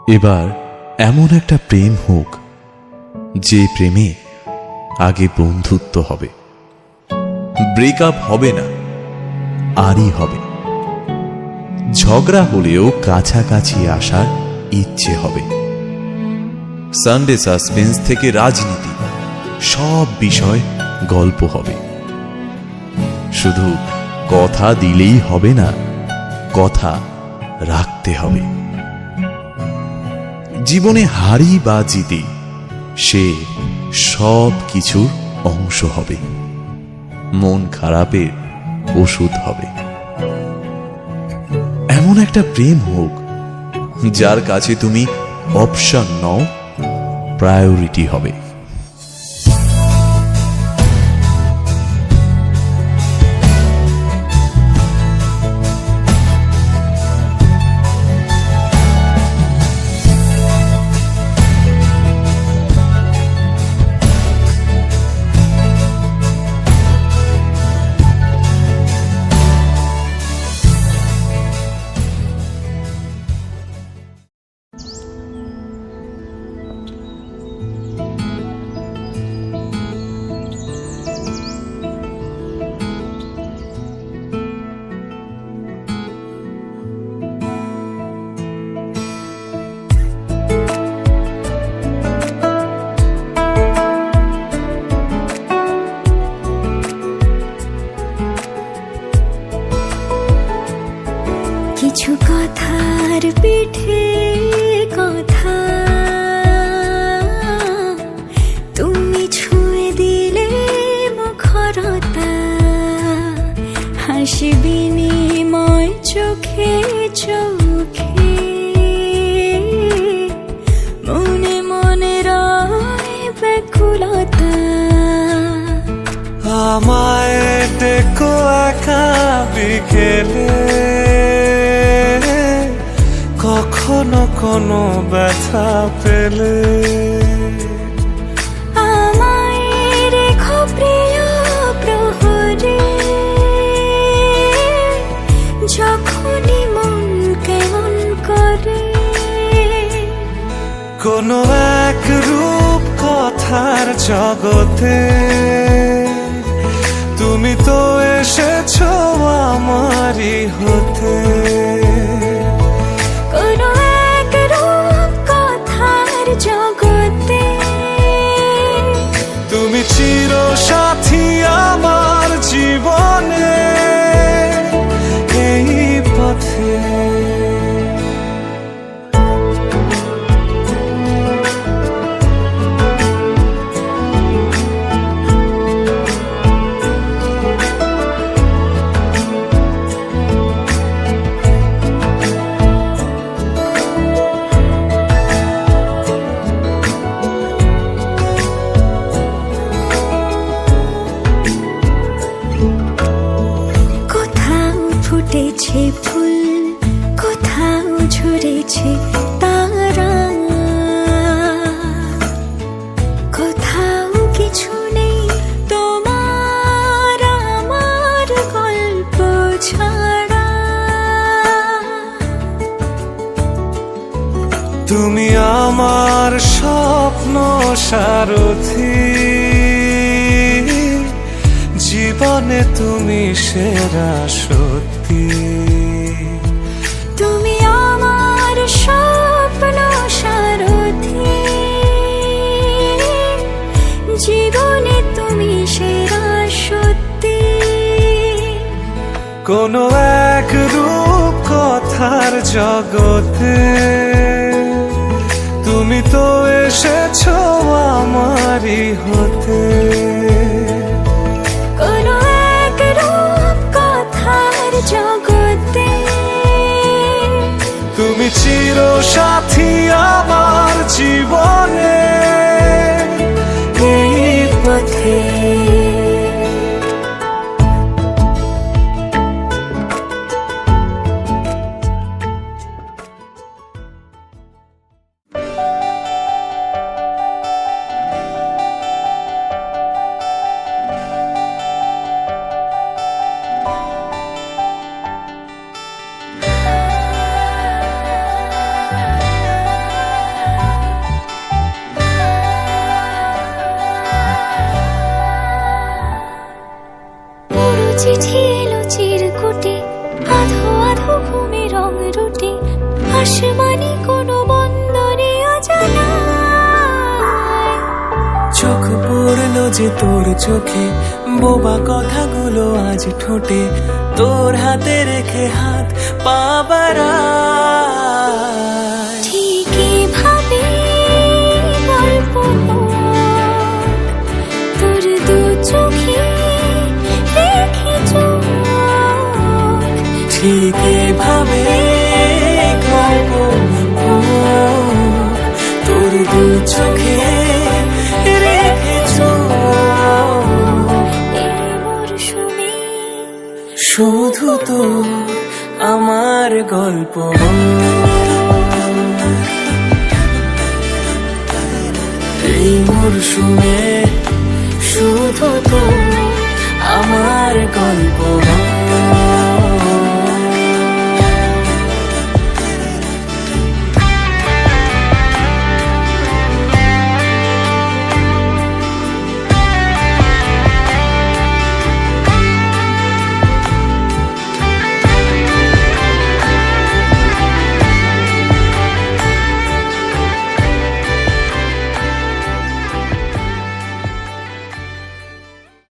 এবার এমন একটা প্রেম হোক যে প্রেমে আগে বন্ধুত্ব হবে, ব্রেকআপ হবে না, আরই হবে। ঝগড়া হলেও কাছাকাছি আসার ইচ্ছে হবে। সানডে সাসপেন্স থেকে রাজনীতি, সব বিষয় গল্প হবে। শুধু কথা দিলেই হবে না, কথা রাখতে হবে। জীবনে হারি বা জিতে সে সব কিছুর অংশ হবে, মন খারাপের ওষুধ হবে। এমন একটা প্রেম হোক যার কাছে তুমি অপশন নও, প্রায়োরিটি হবে। কিছু কথার পিঠে কথা তুমি ছুঁয়ে দিলে মুখরতা, হাসি বিনিময় চোখে চোখে, মনে মনে রয় ব্যাকুলতা। আমায় ডেকো একা বিকেলে, কখনো কোনো ব্যথা পেলে। আমায় রেখো প্রিয় প্রহরে, যখনই মন কেমন করে। কোনো এক রূপ কথার জগতে তুমি তো এসেছো আমারই হতে। কোনো এক রূপ কথার জগতে তুমি চির সাথী আমার জীবনে, এই পথে। ফুটেছে ফুল, কোথাও ঝরেছে তারা, কোথাও কিছু নেই তোমার আমার গল্প ছাড়া। তুমি আমার স্বপ্ন সারথি, জীবনে তুমি সেরা সত্যি। তুমি আমার স্বপ্ন সারথি, জীবনে তুমি সেরা সত্যি। কোনো এক রূপ কথার জগতে তুমি তো এসেছো আমারই হতে। কোনো এক রূপ কথার জগতে তুমি চির সাথী আমার জীবনে, এই পথে। আসমানি কোনো বন্দরে অজানা চোখ পড়লো যে তোর চোখে, বোবা কথাগুলো আজ ঠোঁটে, তোর হাতে রেখে হাত পা বাড়ায়। ঠিকই ভাবে গল্প হোক, তোর দু চোখে রেখে চোখ। ঠিক এভাবে গল্প হোক, তোর দু চোখে রেখে চোখ। এই মরশুমে শুধু তো আমার গল্প, এই মরশুমে শুধু তো আমার গল্প।